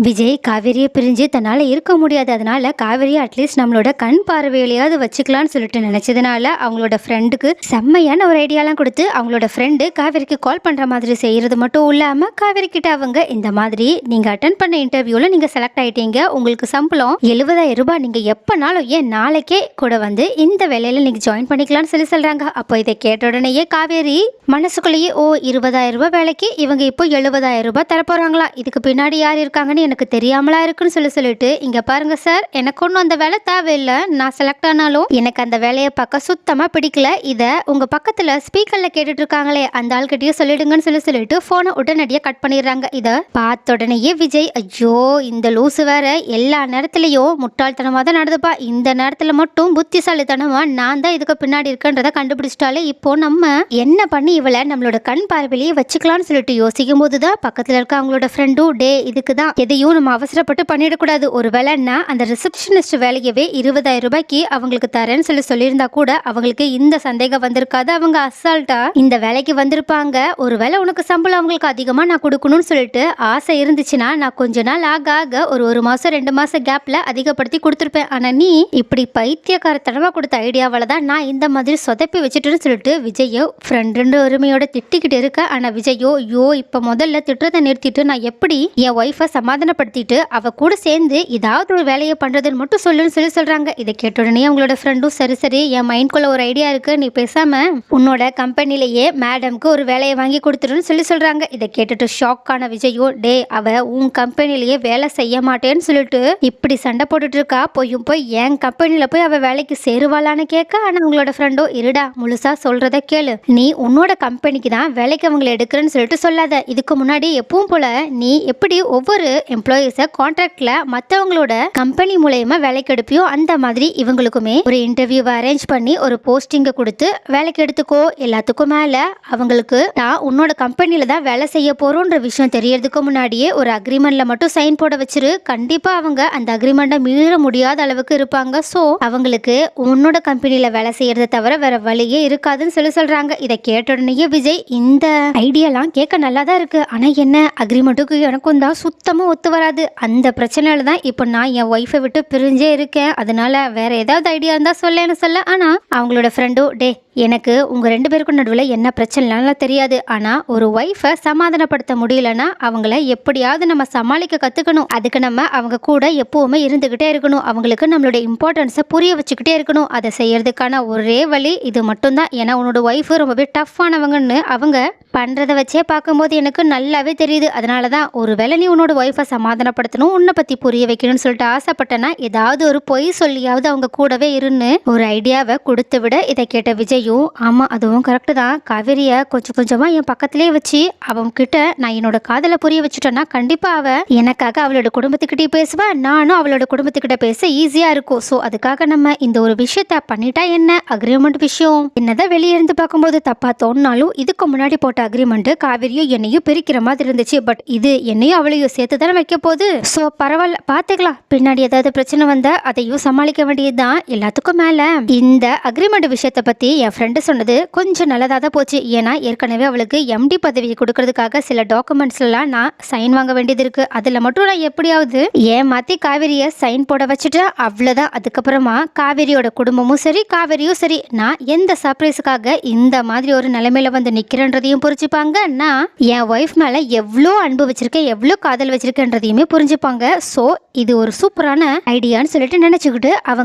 விஜய் காவேரியை பிரிஞ்சு தன்னால் இருக்க முடியாது. அதனால காவேரியை அட்லீஸ்ட் நம்மளோட கண் பார்வையிலையாவது வச்சுக்கலான்னு சொல்லிட்டு நினச்சதுனால அவங்களோட ஃப்ரெண்டுக்கு செம்மையான ஒரு ஐடியாலாம் கொடுத்து அவங்களோட ஃப்ரெண்டு காவேரிக்கு கால் பண்ணுற மாதிரி செய்கிறது மட்டும் இல்லாமல் காவேரி கிட்ட அவங்க இந்த மாதிரி நீங்கள் அட்டன் பண்ண இன்டர்வியூவில் நீங்கள் செலக்ட் ஆகிட்டீங்க, உங்களுக்கு சம்பளம் 70,000 ரூபாய், நீங்கள் எப்போனாலும் ஏன் நாளைக்கே கூட வந்து இந்த வேலையில் நீங்கள் ஜாயின் பண்ணிக்கலாம்னு சொல்கிறாங்க. அப்போ இதை கேட்ட உடனேயே காவேரி மனசுக்குள்ளேயே 20,000 ரூபாய் வேலைக்கு இவங்க இப்போ 70,000 ரூபாய் தரப்போகிறாங்களா, இதுக்கு பின்னாடி யார் இருக்காங்கன்னு எனக்கு தெரியாமலா இருக்குன்னு சொல்லிட்டு இங்க பாருங்க சார், எனக்கு ஒன்றும் அந்த வேலை தேவையில்லை, நான் செலக்ட் ஆனாலும் எனக்கு அந்த வேலையை பார்க்க சுத்தமா பிடிக்கல, இதை உங்க பக்கத்துல ஸ்பீக்கர்ல கேட்டுட்டு இருக்காங்களே அந்த ஆள்கிட்டயே சொல்லிடுங்கன்னு சொல்லிட்டு போனை உடனடியாக கட் பண்ணிடுறாங்க. இதை பார்த்த உடனேயே விஜய், ஐயோ இந்த லூசு வேற எல்லா நேரத்திலையும் முட்டாள்தனமா தான் நடந்துப்பா, இந்த நேரத்துல மட்டும் புத்திசாலித்தனமா நான் தான் இதுக்கு பின்னாடி இருக்கன்றதை கண்டுபிடிச்சிட்டாலே இப்போ நம்ம என்ன பண்ணி இவளை நம்மளோட கண் பார்வையிலேயே வச்சுக்கலாம்னு சொல்லிட்டு யோசிக்கும் போதுதான் பக்கத்துல இருக்க அவங்களோட ஃப்ரெண்டும், டே இதுக்கு தான் எதையும் நம்ம அவசரப்பட்டு பண்ணிடக்கூடாது, ஒரு வேலைன்னா அந்த ரிசப்ஷனிஸ்ட் வேலையவே 20,000 ரூபாய்க்கு அவங்களுக்கு தரேன்னு சொல்லியிருந்தா கூட அவங்களுக்கு இந்த சந்தேகம் வந்திருக்காது, அவங்க அசால்ட்டா இந்த வேலைக்கு வந்திருப்பாங்க, ஒரு வேலை உனக்கு சம்பளம் அவங்களுக்கு அதிகமா நான் கொடுக்கணும்னு சொல்லிட்டு ஆசை இருந்துச்சுன்னா நான் கொஞ்ச நாள் ஆக ஒரு மாசம் 2 மாசம் கேப்ல அதிகப்படுத்தி கொடுத்துருப்பேன், ஆனா நீ இப்படி பைத்தியக்காரத்தனமா கொடுத்த ஐடியாவால தான் நான் இந்த மாதிரி சொதப்பி வச்சுட்டுன்னு சொல்லிட்டு விஜயோ ஃப்ரெண்டு உரிமையோட திட்டிக்கிட்டு இருக்க. ஆனா விஜயோ, இப்ப முதல்ல திட்டத்தை நிறுத்திட்டு நான் எப்படி என் ஒய்ஃபை சமாதானப்படுத்திட்டு அவ கூட சேர்ந்து ஏதாவது ஒரு வேலையை பண்றதுன்னு மட்டும் சொல்லுன்னு சொல்றாங்க. இதை கேட்ட உடனே அவங்களோட ஃப்ரெண்டும், சரி என் மைண்ட்குள்ள ஒரு ஐடியா இருக்கு, நீ பேசாம உன்னோட கம்பெனிலேயே மேடம்க்கு ஒரு வேலையை வாங்கி கொடுத்துருன்னு சொல்றாங்க. இதை கேட்டுட்டு ஷாக்கான விஜயோ, டே அவ உன் கம்பெனிலேயே வேலை செய்ய மாட்டேன்னு சொல்லிட்டு இப்படி சண்டை போட்டுட்டு இருக்கா, போய் என் கம்பெனில போய் அவ வேலைக்கு சேருவாளான்னு கேட்க. ஆனா அவங்களோட ஃப்ரெண்டோ, இருடா முழுசா சொல்றத கேளு, நீ உன்னோட கம்பெனிக்கு தான் வேலைக்கு அவங்களை எடுக்கிறேன்னு சொல்லிட்டு சொல்லாத, இதுக்கு முன்னாடி எப்பவும் போல நீ எப்படி ஒவ்வொரு எம்ப்ளாயீஸை கான்ட்ராக்ட்ல மற்றவங்களோட கம்பெனி மூலயமா வேலைக்கு எடுப்பியோ அந்த மாதிரி இவங்களுக்குமே ஒரு இன்டர்வியூவை அரேஞ்ச் பண்ணி ஒரு போஸ்டிங்கை கொடுத்து வேலைக்கு எடுத்துக்கோ, எல்லாத்துக்கும் மேல அவங்களுக்கு நான் உன்னோட கம்பெனில தான் வேலை செய்ய போறோன்ற விஷயம் தெரியறதுக்கு முன்னாடியே ஒரு அக்ரிமெண்ட்ல மட்டும் சைன் போட வச்சிரு, கண்டிப்பா அவங்க அந்த அக்ரிமெண்ட்டை மீற முடியாத அளவுக்கு இருப்பாங்க, ஸோ அவங்களுக்கு உன்னோட கம்பெனில வேலை செய்யறதை தவிர வேற வழியே இருக்காதுன்னு சொல்றாங்க. இதை கேட்ட உடனேயே விஜய், இந்த ஐடியாலாம் கேட்க நல்லா தான் இருக்கு, ஆனா என்ன அக்ரிமெண்ட்டுக்கு எனக்கும் தான் சுத்தமா ஒத்து வராது, அந்த பிரச்சனையில தான் இப்போ நான் என் ஒய்ஃபை விட்டு பிரிஞ்சே இருக்கேன், அதனால வேற ஏதாவது ஐடியா இருந்தா சொல்ல. ஆனா அவங்களோட ஃப்ரெண்டும், டே எனக்கு உங்க 2 பேருக்கும் நடுவில் என்ன பிரச்சனைலாம் தெரியாது, ஆனா ஒரு ஒய்ஃபை சமாதானப்படுத்த முடியலன்னா அவங்கள எப்படியாவது நம்ம சமாளிக்க கத்துக்கணும், அதுக்கு நம்ம அவங்க கூட எப்பவுமே இருந்துகிட்டே இருக்கணும், அவங்களுக்கு நம்மளோட இம்பார்ட்டன்ஸை புரிய வச்சுக்கிட்டே இருக்கணும், அதை செய்யறதுக்கான ஒரே வழி இது மட்டும்தான், ஏன்னா உன்னோட ஒய்ஃபு ரொம்பவே டஃப்பானவங்கன்னு அவங்க பண்றதை வச்சே பார்க்கும்போது எனக்கு நல்லாவே தெரியுது, அதனாலதான் ஒருவேளை நீ உன்னோட ஒய்ஃபை சமாதானப்படுத்தணும், உன்னை பத்தி புரிய வைக்கணும்னு சொல்லிட்டு ஆசைப்பட்டனா ஏதாவது ஒரு பொய் சொல்லியாவது அவங்க கூடவே இருந்து ஒரு ஐடியாவை கொடுத்து விட. இதை கேட்ட விஜயும், ஆமா அதுவும் கரெக்டு தான், காவேரியை கொஞ்சமா என் பக்கத்திலே வச்சு அவங்க கிட்ட நான் என்னோட காதலை புரிய வச்சுட்டேன்னா கண்டிப்பா அவ எனக்காக அவளோட குடும்பத்துக்கிட்டே பேசுவா, நானும் அவளோட குடும்பத்துக்கிட்ட பேச ஈஸியா இருக்கும், ஸோ அதுக்காக நம்ம இந்த ஒரு விஷயத்த பண்ணிட்டா என்ன, அக்ரிமெண்ட் விஷயம் என்னதான் வெளியே இருந்து பார்க்கும்போது தப்பா தோணுனாலும் இதுக்கு முன்னாடி போட்ட அக்ரிமெண்ட் காவேரியும் என்னையும் பிரிக்கிற மாதிரி இருந்துச்சு, பட் இது என்னையும் அவளையும் சேர்த்து தானே வைக்க போகுது, ஸோ பரவாயில்ல பார்த்துக்கலாம், பின்னாடி ஏதாவது பிரச்சனை வந்தா அதையும் சமாளிக்க வேண்டியதுதான், எல்லாத்துக்கும் மேல இந்த அக்ரிமெண்ட் விஷயத்தை பத்தி என் ஃப்ரெண்டு சொன்னது கொஞ்சம் நல்லதாக தான் போச்சு, ஏன்னா ஏற்கனவே அவளுக்கு எம்டி பதவியை கொடுக்கறதுக்காக சில டாக்குமெண்ட்ஸ்லாம் நான் சைன் வாங்க வேண்டியது இருக்கு, அதில் மட்டும் நான் எப்படியாவது ஏமாத்தி காவேரியை சைன் போட வச்சுட்டேன், அவ்வளோதான், அதுக்கப்புறமா காவேரியோட குடும்பமும் சரி காவேரியும் சரி நான் எந்த சர்ப்ரைஸுக்காக இந்த மாதிரி ஒரு நிலைமையில வந்து நிற்கிறேன்றதையும் புரிஞ்சுப்பாங்க, நான் என் ஒய்ஃப் மேலே எவ்வளோ அன்பு வச்சிருக்கேன் எவ்வளோ காதல் வச்சிருக்கேன்றதையுமே புரிஞ்சுப்பாங்க, ஸோ இது ஒரு சூப்பரான ஐடியான்னு சொல்லிட்டு நினச்சிக்கிட்டு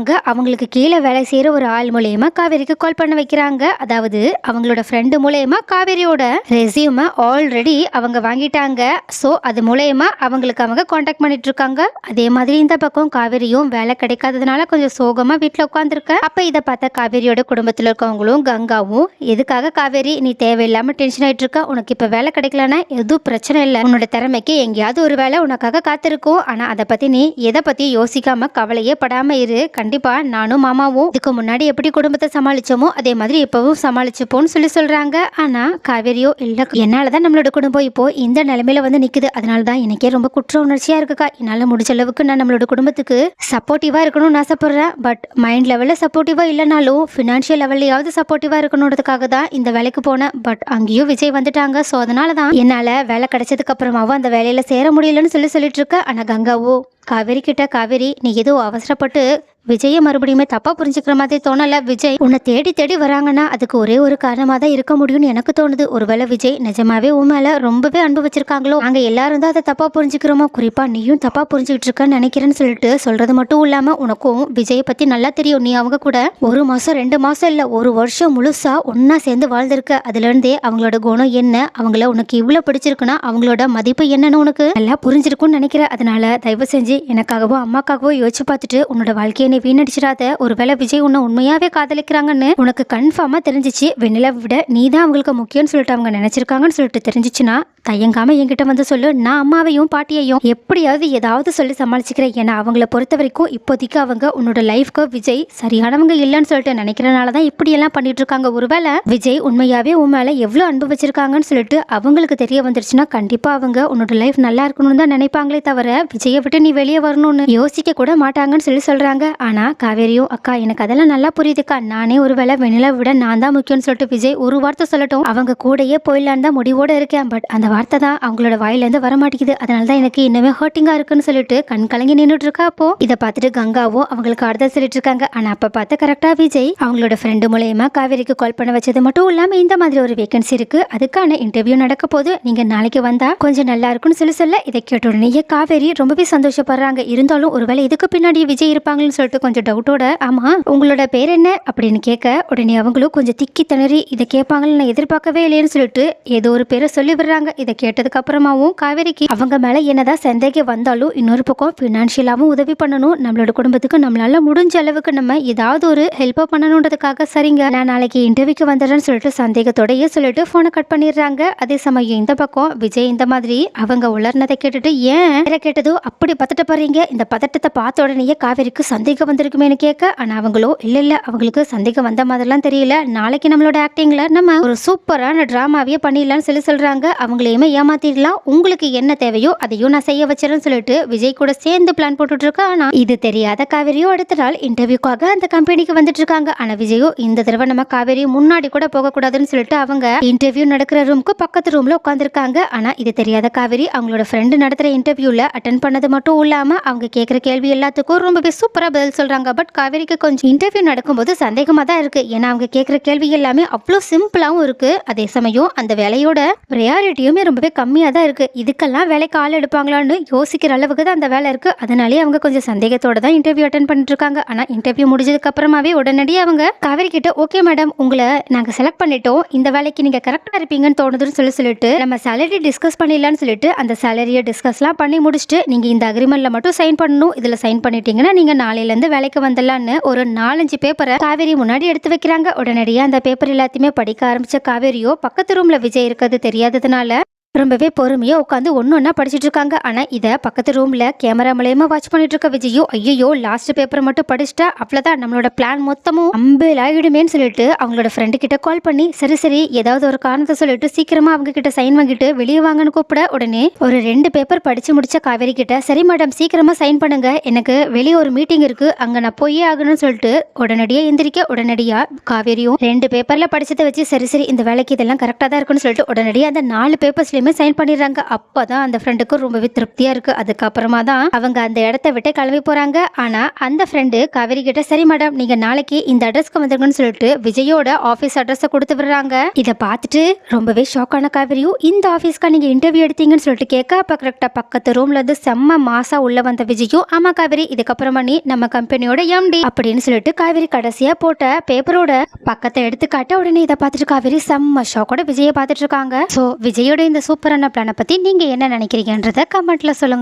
அவங்களுக்கு கீழே வேலை செய்கிற ஒரு ஆள் மூலயமா காவேரிக்கு கால் பண்ண வைக்கிறாங்க, அதாவது அவங்களோட ஃப்ரெண்டு மூலயமா காவேரியோட ரெசியூமை ஆல்ரெடி அவங்க வாங்கிட்டாங்க, ஸோ அது மூலயமா அவங்களுக்கு அவங்க காண்டாக்ட் பண்ணிட்டு இருக்காங்க. அதே மாதிரி இந்த பக்கம் காவேரியும் வேலை கிடைக்காததுனால கொஞ்சம் சோகமாக வீட்டில் உட்காந்துருக்க. அப்போ இதை பார்த்த காவேரியோட குடும்பத்தில் இருக்கவங்களும் கங்காவும், எதுக்காக காவேரி நீ தேவையில்லாமல் டென்ஷன் ஆகிட்டு இருக்கா, உனக்கு இப்போ வேலை கிடைக்கலன்னா எதுவும் பிரச்சனை இல்லை, உன்னோட திறமைக்கு எங்கேயாவது ஒரு வேலை உனக்காக காத்திருக்கும், ஆனால் அதை பற்றி நீ எதை பற்றி யோசிக்காம கவலையே படாமல் இரு, கண்டிப்பாக நானும் மாமாவும் இதுக்கு முன்னாடி எப்படி குடும்பத்தை சமாளிச்சோமோ அதே மாதிரி இப்பவும் சமாளிச்சுப்போன்னு சொல்றாங்க. ஆனா காவேரியோ இல்ல, என்னாலதான் நம்மளோட குடும்பம் இப்போ இந்த நிலைமையில வந்து நிக்குது, அதனாலதான் எனக்கே ரொம்ப குற்ற உணர்ச்சியா இருக்குக்கா. என்னால முடிஞ்ச அளவுக்கு நான் நம்மளோட குடும்பத்துக்கு சப்போர்ட்டிவா இருக்கணும்னு ஆசைப்படுறேன். பட் மைண்ட் லெவல்ல சப்போர்ட்டிவா இல்லைனாலும் ஃபினான்ஷியல் லெவல்லையாவது சப்போர்ட்டிவா இருக்கணுன்றதுக்காக தான் இந்த வேலைக்கு போனேன். பட் அங்கேயும் விஜய் வந்துட்டாங்க. ஸோ அதனாலதான் என்னால வேலை கிடைச்சதுக்கு அப்புறமாவும் அந்த வேலையில சேர முடியலன்னு சொல்லிட்டு இருக்க. ஆனா கங்காவோ காவேரி கிட்ட, காவேரி நீ ஏதோ அவசரப்பட்டு விஜயை மறுபடியுமே தப்பா புரிஞ்சுக்கிற மாதிரி தோணல. விஜய் உன்னை தேடி தேடி வராங்கன்னா அதுக்கு ஒரே ஒரு காரணமா தான் இருக்க முடியும்னு எனக்கு தோணுது. ஒருவேளை விஜய் நிஜமாவே உன் மேல ரொம்பவே அன்பு வச்சிருக்காங்களோ, நாங்க எல்லாரும் தான் அதை தப்பா புரிஞ்சுக்கிறோமோ, குறிப்பா நீயும் தப்பா புரிஞ்சுக்கிட்டு இருக்கன்னு நினைக்கிறேன்னு சொல்லிட்டு சொல்றது மட்டும் இல்லாம உனக்கும் விஜயை பத்தி நல்லா தெரியும். நீ அவங்க கூட 1 மாசம் 2 மாசம் இல்ல 1 வருஷம் முழுசா ஒன்னா சேர்ந்து வாழ்ந்திருக்க. அதுல இருந்தே அவங்களோட குணம் என்ன, அவங்கள உனக்கு இவ்வளவு பிடிச்சிருக்குன்னா அவங்களோட மதிப்பு என்னன்னு உனக்கு நல்லா புரிஞ்சிருக்கும்னு நினைக்கிறேன். அதனால தயவு செஞ்சு எனக்காகவோ அம்மாக்காகவோ யோசிச்சு பார்த்துட்டு உன்னோட வாழ்க்கையை வீணடிச்சிடாத. ஒருவேளை விஜய் உன்னை உண்மையாவே காதலிக்கிறாங்கன்னு உனக்கு கன்ஃபார்மா தெரிஞ்சிச்சு, வெண்ணிலா விட நீ தான் அவங்களுக்கு முக்கியம்னு சொல்லிட்டு அவங்க நினைச்சிருக்காங்கன்னு சொல்லிட்டு தெரிஞ்சிச்சுன்னா தயங்காம என்கிட்ட வந்து சொல்லு. நான் அம்மாவையும் பாட்டியையும் எப்படியாவது ஏதாவது சொல்லி சமாளிச்சுக்கிறேன். ஏன்னா அவங்கள பொறுத்த வரைக்கும் இப்போதைக்கு அவங்க உன்னோட லைஃப்க்கு விஜய் சரியானவங்க இல்லைன்னு சொல்லிட்டு நினைக்கிறனாலதான் இப்படியெல்லாம் பண்ணிட்டு இருக்காங்க. ஒருவேளை விஜய் உண்மையாவே உன் மேல எவ்வளவு அன்பு வச்சிருக்காங்கன்னு சொல்லிட்டு அவங்களுக்கு தெரிய வந்துருச்சுன்னா கண்டிப்பா அவங்க உன்னோட லைஃப் நல்லா இருக்கணும்னு தான் நினைப்பாங்களே தவிர விஜயை விட்டு நீ வெளியே வரணும்னு யோசிக்க கூட மாட்டாங்கன்னு சொல்றாங்க. ஆனா காவேரியும் அக்கா எனக்கு அதெல்லாம் நல்லா புரியுதுக்கா, நானே ஒருவேளை வெண்ணிலா விட நான் தான் முக்கியம்னு சொல்லிட்டு விஜய் ஒரு வார்த்தை சொல்லட்டும், அவங்க கூடயே போயிடலான்னு தான் முடிவோட இருக்கேன். பட் அந்த வார்த்தை தான் அவங்களோட வாயிலேருந்து வர மாட்டேங்குது. அதனாலதான் எனக்கு இன்னுமே ஹர்ட்டிங்கா இருக்குன்னு சொல்லிட்டு கண் கலங்கி நின்றுட்டு இருக்கா. அப்போ இதை பார்த்துட்டு கங்காவும் அவங்களுக்கு ஆறுதல் சொல்லிட்டு இருக்காங்க. ஆனா அப்ப பார்த்து கரெக்டா விஜய் அவங்களோட ஃப்ரெண்டு மூலயமா காவேரிக்கு கால் பண்ண வச்சது மட்டும் இல்லாம இந்த மாதிரி ஒரு வேகன்சி இருக்கு, அதுக்கான இன்டர்வியூ நடக்க போது, நீங்க நாளைக்கு வந்தா கொஞ்சம் நல்லா இருக்குன்னு சொல்ல இதை கேட்ட உடனே காவேரி ரொம்பவே சந்தோஷப்படுறாங்க. இருந்தாலும் ஒருவேளை இதுக்கு பின்னாடி விஜய் இருப்பாங்கன்னு சொல்லிட்டு கொஞ்சம் டவுட்டோட, ஆமா உங்களோட பேர் என்ன அப்படின்னு கேட்க உடனே அவங்களும் கொஞ்சம் திக்கி திணறி இதை கேட்பாங்கன்னு நான் எதிர்பார்க்கவே இல்லைன்னு சொல்லிட்டு ஏதோ ஒரு பேரை சொல்லி விடுறாங்க. இதை கேட்டதுக்கு அப்புறமாவும் காவேரிக்கு அவங்க மேல என்னதான் சந்தேகம் வந்தாலும் இன்னொரு பக்கம் பினான்சியலாவும் உதவி பண்ணணும், நம்மளோட குடும்பத்துக்கு நம்மளால முடிஞ்ச அளவுக்கு நம்ம ஏதாவது ஒரு ஹெல்ப் பண்ணணுன்றதுக்காக சரிங்க நான் நாளைக்கு இன்டர்வியூக்கு வந்துடுறேன்னு சொல்லிட்டு சந்தேகத்தோடயே சொல்லிட்டு போனை கட் பண்ணிடுறாங்க. அதே சமயம் இந்த பக்கம் விஜய் இந்த மாதிரி அவங்க உளர்னதை கேட்டுட்டு ஏன் கேட்டதோ அப்படி பதட்ட போறீங்க, இந்த பதட்டத்தை பார்த்த உடனே காவேரிக்கு சந்தேகம் வந்திருக்குமேனு கேட்க, ஆனா அவங்களோ இல்ல அவங்களுக்கு சந்தேகம் வந்த மாதிரிலாம் தெரியல, நாளைக்கு நம்மளோட ஆக்டிங்ல நம்ம ஒரு சூப்பரான டிராமாவே பண்ணிடலாம்னு சொல்றாங்க. அவங்களையுமே ஏமாத்திடலாம், உங்களுக்கு என்ன தேவையோ அதையும் நான் செய்ய வச்சிருன்னு சொல்லிட்டு விஜய் கூட சேர்ந்து பிளான் போட்டுட்டு இருக்கா. ஆனா இது தெரியாத காவேரியோ அடுத்த நாள் இன்டர்வியூக்காக அந்த கம்பெனிக்கு வந்துட்டு இருக்காங்க. ஆனா விஜயோ இந்த தடவை நம்ம காவேரி முன்னாடி கூட போக கூடாதுன்னு சொல்லிட்டு அவங்க இன்டர்வியூ நடக்கிற ரூமுக்கு பக்கத்து ரூம்ல உட்காந்துருக்காங்க. ஆனா இது தெரியாத காவேரி அவங்களோட ஃப்ரெண்டு நடத்துற இன்டர்வியூல அட்டன் பண்ணது மட்டும் இல்லாம அவங்க கேட்கிற கேள்வி எல்லாத்துக்கும் ரொம்பவே சூப்பரா பதில் சொல்றாங்க. பட் காவேரிக்கு கொஞ்சம் இன்டர்வியூ நடக்கும்போது சந்தேகமா தான் இருக்கு. ஏன்னா அவங்க கேட்கிற கேள்வி எல்லாமே அவ்வளோ சிம்பிளாவும் இருக்கு, அதே சமயம் அந்த வேலையோட ப்ரையாரிட்டியுமே ரொம்பவே கம்மியா தான் இருக்கு. இதுக்கெல்லாம் வேலைக்கு ஆள் எடுப்பாங்களான்னு யோசிக்கிற அளவுக்கு தான் அந்த வேலை இருக்கு. அதனாலே அவங்க கொஞ்சம் சந்தேகத்தோட தான் இன்டர்வியூ அட்டன் பண்ணிட்டு இருக்காங்க. ஆனா இன்டர்வியூ முடிஞ்சதுக்கு அப்புறமாவே உடனடியாக அவங்க காவேரி கிட்ட ஓகே மேடம் உங்களை நாங்க செலக்ட் பண்ணிட்டோம், இந்த வேலைக்கு நீங்க கரெக்டா இருப்பீங்கன்னு தோணுதுன்னு சொல்லிட்டு நம்ம சேலரி டிஸ்கஸ் பண்ணிடலாம்னு சொல்லிட்டு அந்த சேலரியை டிஸ்கஸ்லாம் பண்ணி முடிச்சுட்டு நீங்க இந்த அக்ரிமெண்ட்ல மட்டும் சைன் பண்ணணும், இதுல சைன் பண்ணிட்டீங்கன்னா நீங்க நாளையில இருந்து வேலைக்கு வந்துடலான்னு ஒரு 4-5 பேப்பரை காவேரி முன்னாடி எடுத்து வைக்கிறாங்க. உடனடியாக அந்த பேப்பர் எல்லாத்தையுமே படிக்க ஆரம்பிச்ச காவேரியோ பக்கத்து ரூம்ல விஜய் இருக்கிறது தெரியாததுனால ரொம்பவே பொறுமையா உட்காந்து ஒன்னொன்னா படிச்சுட்டு இருக்காங்க. ஆனா இதை பக்கத்து ரூம்ல கேமரா மூலயமா வாட்ச் பண்ணிட்டு இருக்க விஜயோ ஐயோ லாஸ்ட் பேப்பரை மட்டும் படிச்சுட்டா அவ்வளவுதான் நம்மளோட பிளான் மொத்தமும் அம்பேல் ஆகிடுமேன்னு சொல்லிட்டு அவங்களோட ஃப்ரெண்டு கிட்ட கால் பண்ணி சரி ஏதாவது ஒரு காரணத்தை சொல்லிட்டு சீக்கிரமா அவங்க கிட்ட சைன் வாங்கிட்டு வெளியே வாங்கன்னு கூப்பிட உடனே ஒரு 2 பேப்பர் படிச்சு முடிச்ச காவேரி கிட்ட சரி மேடம் சீக்கிரமா சைன் பண்ணுங்க, எனக்கு வெளியே ஒரு மீட்டிங் இருக்கு அங்க நான் போயே ஆகணும்னு சொல்லிட்டு உடனடியா எந்திரிக்க உடனடியா காவேரியும் 2 பேப்பர்ல படிச்சதை வச்சு சரி இந்த வேலைக்கு இதெல்லாம் கரெக்டா தான் இருக்குன்னு சொல்லிட்டு உடனடியா அந்த 4 பேப்பர்ஸ்லயும் சைன் பண்ணிடுறாங்க. அப்பதான் அந்த ஃப்ரெண்டுக்கு ரொம்பவே திருப்தியா இருக்கு. அதுக்கப்புறமா தான் அவங்க அந்த இடத்த விட்டு கிளம்பி போறாங்க. ஆனா அந்த ஃப்ரெண்டு காவேரி கிட்ட சரி மேடம் நீங்க நாளைக்கு இந்த அட்ரஸ்க்கு வந்துருங்கன்னு சொல்லிட்டு விஜயோட ஆபீஸ் அட்ரஸை கொடுத்து விடுறாங்க. இதை பார்த்துட்டு ரொம்பவே ஷாக்கான காவேரியும் இந்த ஆபீஸ்க்கா நீங்க இன்டர்வியூ எடுத்தீங்கன்னு சொல்லிட்டு கேட்க அப்ப கரெக்டா பக்கத்து ரூம்ல இருந்து செம்ம மாசா உள்ள வந்த விஜயும் ஆமா காவேரி இதுக்கப்புறமா நீ நம்ம கம்பெனியோட எம்டி அப்படின்னு சொல்லிட்டு காவேரி கடைசியா போட்ட பேப்பரோட பக்கத்தை எடுத்து காட்ட உடனே இதை பார்த்துட்டு காவேரி செம்ம ஷாக்கோட விஜயை பார்த்துட்டு இருக்காங்க. சோ விஜயோட இந்த சூப்பரான பிளானை பத்தி நீங்க என்ன நினைக்கிறீங்கன்றத கமெண்ட்ல சொல்லுங்க.